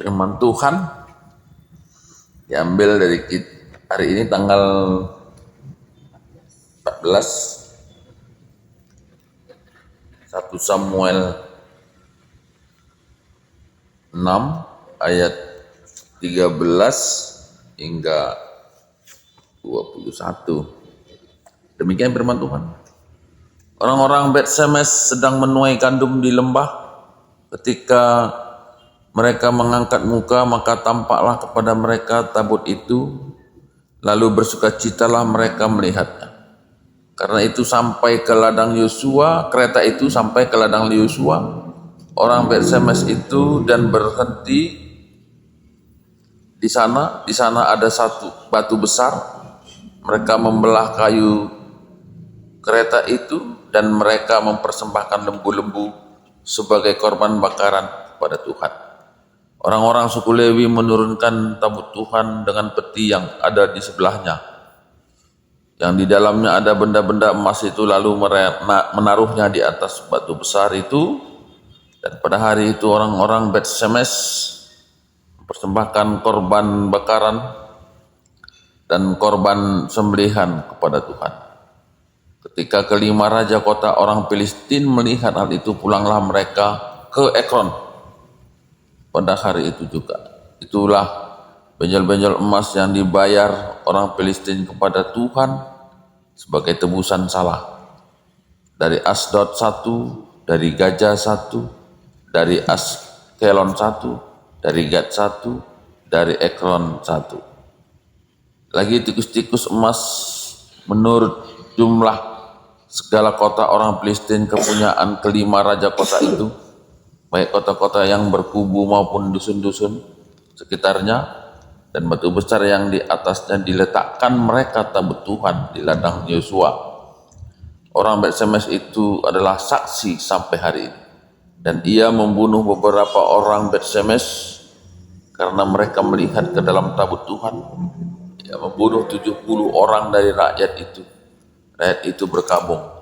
Firman Tuhan diambil dari hari ini tanggal 14 1 Samuel 6 ayat 13 hingga 21. Demikian firman Tuhan. Orang-orang Bet-Semes sedang menuai gandum di lembah. Ketika mereka mengangkat muka, maka tampaklah kepada mereka tabut itu. Lalu bersukacitalah mereka melihatnya. Karena itu sampai ke ladang Yosua, kereta itu sampai ke ladang Yosua, orang Bet-Semes itu, dan berhenti di sana. Di sana ada satu batu besar. Mereka membelah kayu kereta itu dan mereka mempersembahkan lembu-lembu sebagai korban bakaran kepada Tuhan. Orang-orang suku Lewi menurunkan tabut Tuhan dengan peti yang ada di sebelahnya, yang di dalamnya ada benda-benda emas itu, lalu menaruhnya di atas batu besar itu. Dan pada hari itu orang-orang Bet-Semes mempersembahkan korban bakaran dan korban sembelihan kepada Tuhan. Ketika kelima raja kota orang Filistin melihat hal itu, pulanglah mereka ke Ekron pada hari itu juga. Itulah benjol-benjol emas yang dibayar orang Filistin kepada Tuhan sebagai tebusan salah. Dari Asdod 1, dari Gaza 1, dari Askelon 1, dari Gad 1, dari Ekron 1. Lagi tikus-tikus emas menurut jumlah segala kota orang Filistin kepunyaan kelima raja kota itu, baik kota-kota yang berkubu maupun dusun-dusun sekitarnya, dan batu besar yang di atasnya diletakkan mereka tabut Tuhan di ladang Yosua. Orang Bet-Semes itu adalah saksi sampai hari ini, dan ia membunuh beberapa orang Bet-Semes karena mereka melihat ke dalam tabut Tuhan. Ia membunuh 70 orang dari rakyat itu. Rakyat itu berkabung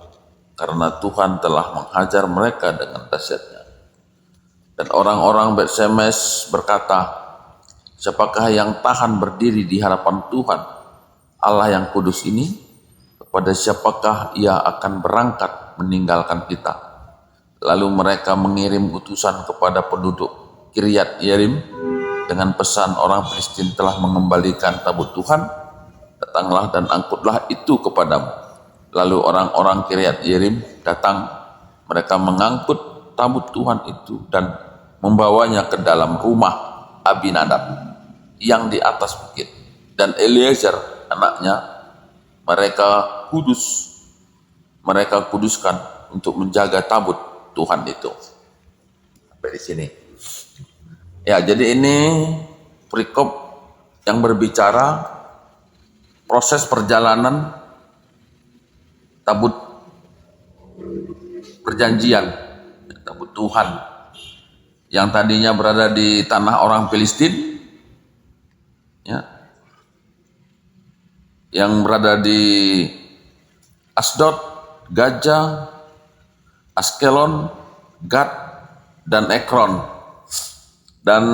karena Tuhan telah menghajar mereka dengan dahsyatnya. Dan orang-orang Bet-Semes berkata, siapakah yang tahan berdiri di hadapan Tuhan Allah yang kudus ini? Kepada siapakah ia akan berangkat meninggalkan kita? Lalu mereka mengirim utusan kepada penduduk Kiryat Yearim dengan pesan, orang Filistin telah mengembalikan tabut Tuhan, datanglah dan angkutlah itu kepadamu. Lalu orang-orang Kiryat Yearim datang, mereka mengangkut tabut Tuhan itu dan membawanya ke dalam rumah Abinadab yang di atas bukit, dan Eliezer anaknya mereka kuduskan untuk menjaga tabut Tuhan itu. Sampai di sini. Ya, jadi ini perikop yang berbicara proses perjalanan tabut perjanjian, tabut Tuhan yang tadinya berada di tanah orang Filistin, ya, yang berada di Asdod, Gaza, Askelon, Gad, dan Ekron. Dan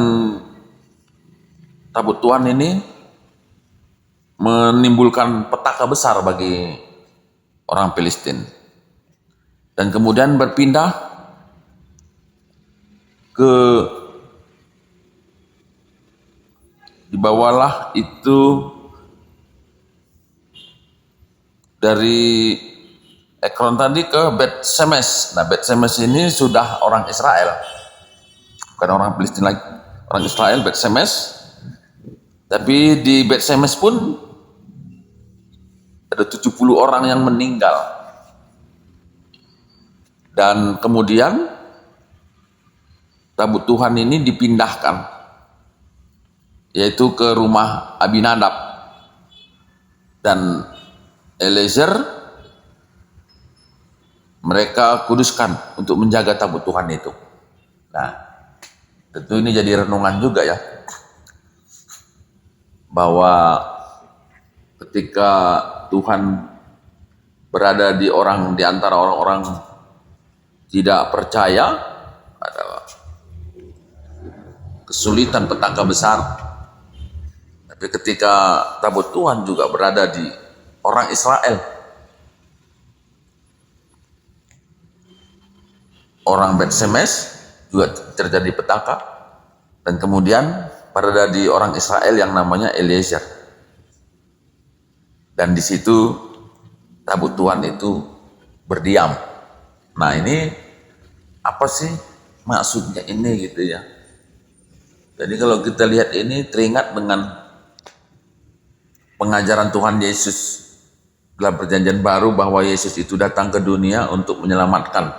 tabut Tuhan ini menimbulkan petaka besar bagi orang Filistin, dan kemudian berpindah ke, dibawalah itu dari Ekron tadi ke Bet-Semes. Nah, Bet-Semes ini sudah orang Israel, bukan orang Filistin lagi, orang Israel, Bet-Semes. Tapi di Bet-Semes pun ada 70 orang yang meninggal. Dan kemudian tabut Tuhan ini dipindahkan, yaitu ke rumah Abinadab dan Eliezer. Mereka kuduskan untuk menjaga tabut Tuhan itu. Nah, tentu ini jadi renungan juga ya, bahwa ketika Tuhan berada di antara orang-orang tidak percaya, ada kesulitan petaka besar. Tapi ketika tabut Tuhan juga berada di orang Israel, orang Bet Semes juga terjadi petaka, dan kemudian berada di orang Israel yang namanya Eliezer. Dan di situ tabut Tuhan itu berdiam. Nah, ini apa sih maksudnya ini gitu ya. Jadi kalau kita lihat ini teringat dengan pengajaran Tuhan Yesus dalam perjanjian baru, bahwa Yesus itu datang ke dunia untuk menyelamatkan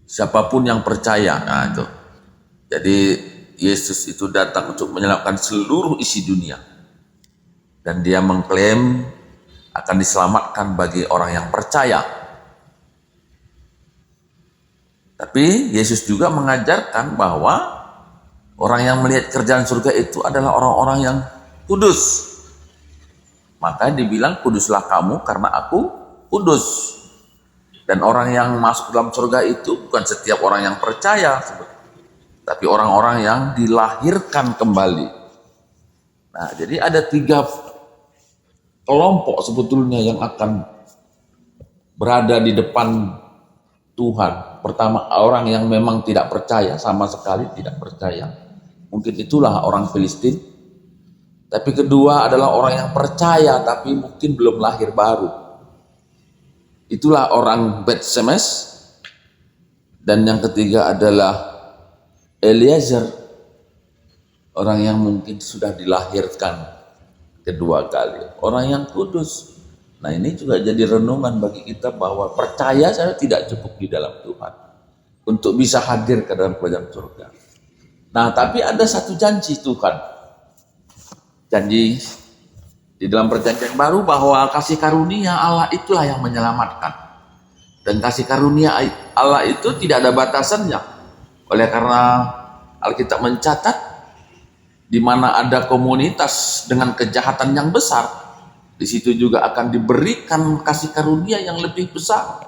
siapapun yang percaya. Nah itu. Jadi Yesus itu datang untuk menyelamatkan seluruh isi dunia. Dan dia mengklaim akan diselamatkan bagi orang yang percaya. Tapi Yesus juga mengajarkan bahwa orang yang melihat kerjaan surga itu adalah orang-orang yang kudus. Maka dibilang, kuduslah kamu karena aku kudus. Dan orang yang masuk dalam surga itu bukan setiap orang yang percaya, tapi orang-orang yang dilahirkan kembali. Nah, jadi ada 3 kelompok sebetulnya yang akan berada di depan Tuhan. Pertama, orang yang memang tidak percaya, sama sekali tidak percaya. Mungkin itulah orang Filistin. Tapi kedua adalah orang yang percaya tapi mungkin belum lahir baru. Itulah orang Bet Semes. Dan yang ketiga adalah Eliezer, orang yang mungkin sudah dilahirkan kedua kali, orang yang kudus. Nah, ini juga jadi renungan bagi kita bahwa percaya saya tidak cukup di dalam Tuhan untuk bisa hadir ke dalam kerajaan surga. Nah, tapi ada satu janji Tuhan. Janji di dalam perjanjian baru bahwa kasih karunia Allah itulah yang menyelamatkan. Dan kasih karunia Allah itu tidak ada batasannya. Oleh karena Alkitab mencatat, di mana ada komunitas dengan kejahatan yang besar, di situ juga akan diberikan kasih karunia yang lebih besar.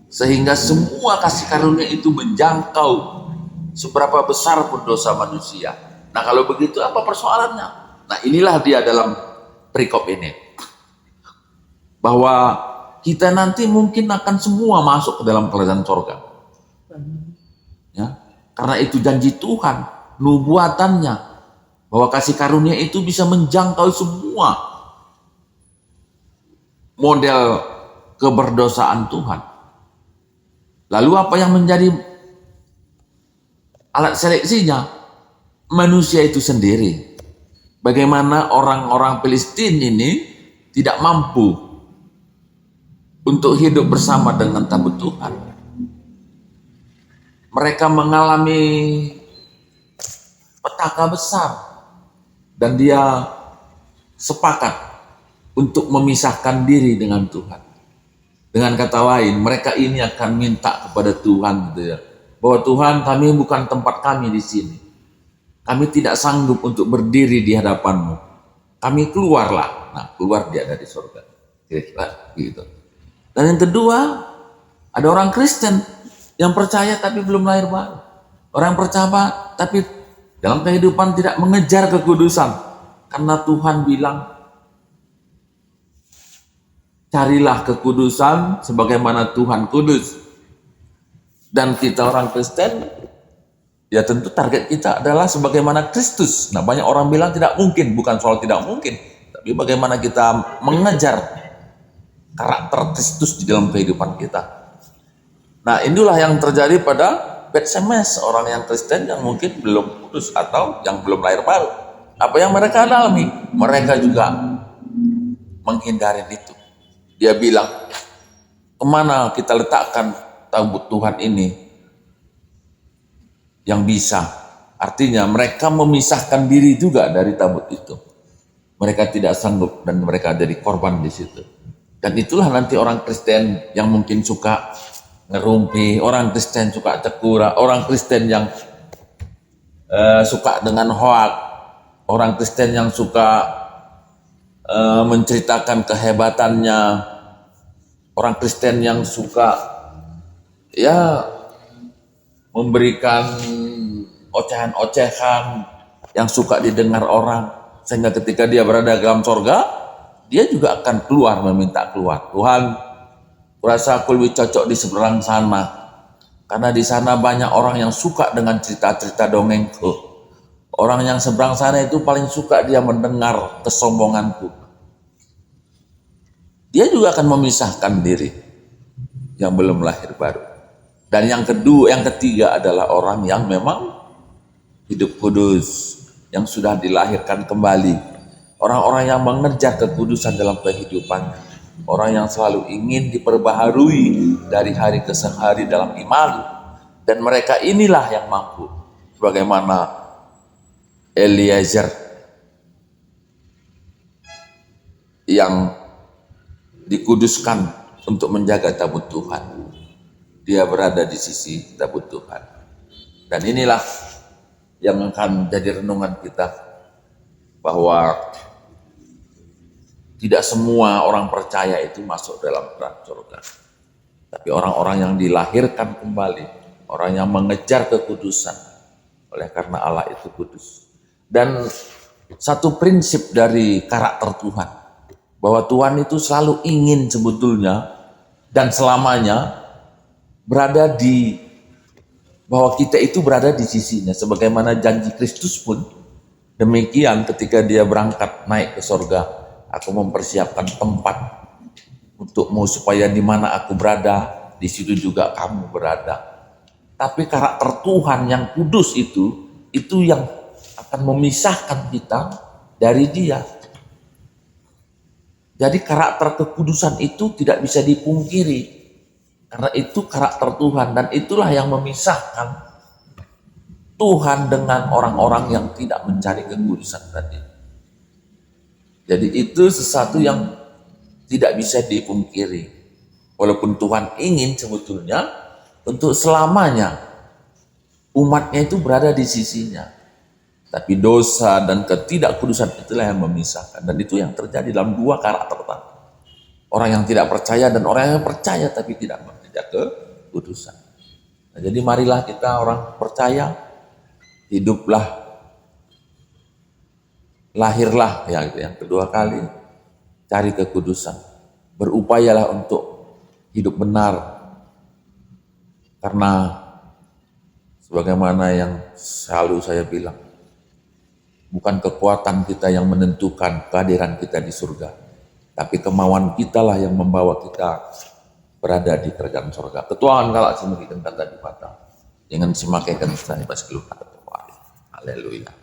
Sehingga semua kasih karunia itu menjangkau seberapa besar pun dosa manusia. Nah, kalau begitu apa persoalannya? Nah, inilah dia dalam perikop ini. Bahwa kita nanti mungkin akan semua masuk ke dalam kerajaan surga. Ya, karena itu janji Tuhan, nubuatannya, bahwa kasih karunia itu bisa menjangkau semua model keberdosaan Tuhan. Lalu apa yang menjadi alat seleksinya? Manusia itu sendiri. Bagaimana orang-orang Filistin ini tidak mampu untuk hidup bersama dengan tabut Tuhan. Mereka mengalami petaka besar dan dia sepakat untuk memisahkan diri dengan Tuhan. Dengan kata lain, mereka ini akan minta kepada Tuhan, gitu ya, bahwa Tuhan, kami bukan tempat kami di sini. Kami tidak sanggup untuk berdiri di hadapan-Mu. Kami keluarlah. Nah, keluar dia dari surga. Kira-kira gitu. Dan yang kedua, ada orang Kristen yang percaya tapi belum lahir baru. Orang percaya tapi dalam kehidupan tidak mengejar kekudusan. Karena Tuhan bilang, carilah kekudusan sebagaimana Tuhan kudus. Dan kita orang Kristen, ya tentu target kita adalah sebagaimana Kristus. Nah, banyak orang bilang tidak mungkin, bukan soal tidak mungkin, tapi bagaimana kita mengejar karakter Kristus di dalam kehidupan kita. Nah, inilah yang terjadi pada Bet Semes, orang yang Kristen yang mungkin belum kudus atau yang belum lahir baru. Apa yang mereka alami? Mereka juga menghindari itu. Dia bilang, kemana kita letakkan tabut Tuhan ini yang bisa? Artinya mereka memisahkan diri juga dari tabut itu. Mereka tidak sanggup dan mereka jadi korban di situ. Dan itulah nanti orang Kristen yang mungkin suka ngerumpi, orang Kristen suka cekura, orang Kristen yang suka dengan hoak, orang Kristen yang suka menceritakan kehebatannya, orang Kristen yang suka ya memberikan ocehan-ocehan yang suka didengar orang, sehingga ketika dia berada dalam sorga, dia juga akan keluar, meminta keluar. Tuhan, kurasa aku lebih cocok di seberang sana, karena di sana banyak orang yang suka dengan cerita-cerita dongengku. Orang yang seberang sana itu paling suka dia mendengar kesombonganku. Dia juga akan memisahkan diri yang belum lahir baru. Dan yang kedua, yang ketiga adalah orang yang memang hidup kudus, yang sudah dilahirkan kembali. Orang-orang yang mengejar kekudusan dalam kehidupannya. Orang yang selalu ingin diperbaharui dari hari ke hari dalam iman. Dan mereka inilah yang mampu. Sebagaimana Eliezer yang dikuduskan untuk menjaga tabut Tuhan. Dia berada di sisi tabut Tuhan. Dan inilah yang akan jadi renungan kita, bahwa tidak semua orang percaya itu masuk dalam kerajaan surga. Tapi orang-orang yang dilahirkan kembali, orang yang mengejar kekudusan, oleh karena Allah itu kudus. Dan satu prinsip dari karakter Tuhan, bahwa Tuhan itu selalu ingin sebetulnya dan selamanya berada di, bahwa kita itu berada di sisinya. Sebagaimana janji Kristus pun demikian, ketika dia berangkat naik ke sorga, aku mempersiapkan tempat untukmu supaya di mana aku berada, di situ juga kamu berada. Tapi karakter Tuhan yang kudus itu yang akan memisahkan kita dari dia. Jadi karakter kekudusan itu tidak bisa dipungkiri, karena itu karakter Tuhan, dan itulah yang memisahkan Tuhan dengan orang-orang yang tidak mencari kekudusan tadi. Jadi itu sesuatu yang tidak bisa dipungkiri. Walaupun Tuhan ingin sebetulnya untuk selamanya umatnya itu berada di sisinya. Tapi dosa dan ketidakkudusan itulah yang memisahkan. Dan itu yang terjadi dalam dua karakter tadi. Orang yang tidak percaya dan orang yang percaya tapi tidak mengejar kekudusan. Nah, jadi marilah kita orang percaya, hiduplah, lahirlah yang kedua kali, cari kekudusan. Berupayalah untuk hidup benar. Karena sebagaimana yang selalu saya bilang, bukan kekuatan kita yang menentukan kehadiran kita di surga, tapi kemauan kita lah yang membawa kita berada di kerajaan surga. Ketuaan kalau semakin kata di patah, jangan simakaikan istana pas keluar. Haleluya.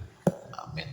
Amin.